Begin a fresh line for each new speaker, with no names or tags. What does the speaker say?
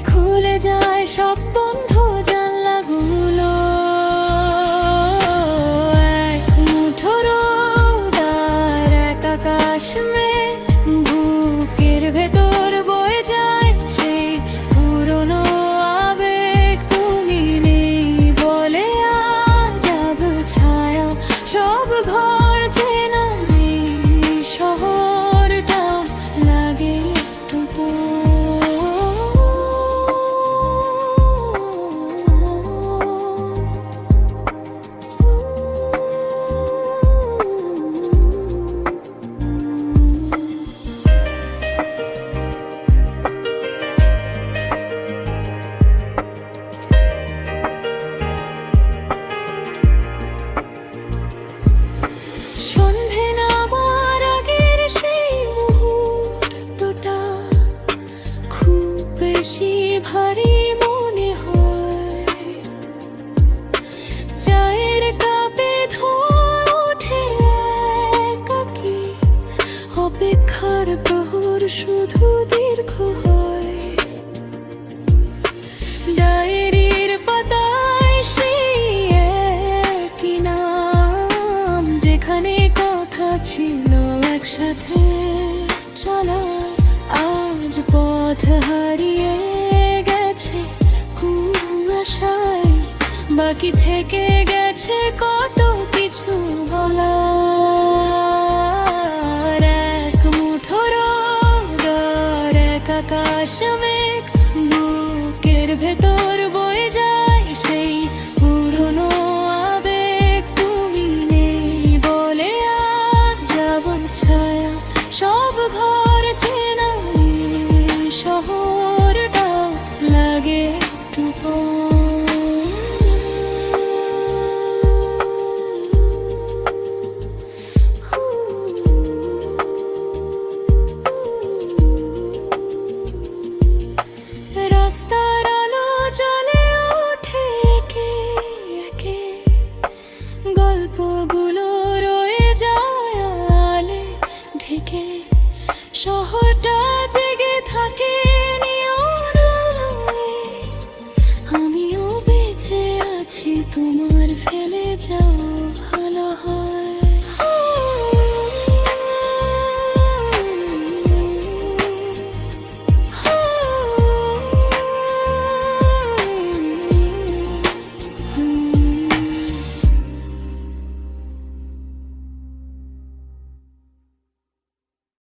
খুলে যায় সব বন্ধ জানলাগুলো। এক মুঠো রোদ আর এক আকাশ মেঘ, বুকের ভেতর বয়ে যায় সেই পুরনো আবেগ। তুমি নেই বলে আজ আবু ছায়া সব ঘর চেনা, এই শহরটা লাগে একটু সন্ধে নামার আগের সেই মুহূর্তটা খুব বেশি ভারী মনে হয়। চায়ের কাপে ধোঁয়া ওঠে একাকী, অপেক্ষার প্রহর শুধু দীর্ঘ হয়। ডায়েরির পাতায় সেই একই নাম, যেখানে কথা ছিল একসাথে চলা, আজ পথ হারিয়ে গেছে কুয়াশায়। বাকি থেকে গেছে কত কিছু বলার। এক মুঠো রোদ আর এক আকাশ মেঘ, বুকের ভেতর বয়ে যায় সেই পুরনো আবেগ। তুমি নেই বলে আজ যাবো ছায়া সব ঘর চেনা, এই শহরটা লাগে একটু রাস্তার আলো জ্বলে ওঠে একে একে, গল্পগুলো রয়ে যায় আলে ঢেকে। শহরটা জেগে থাকে নিয়ন আলোয়, আমিও বেঁচে আছি তোমার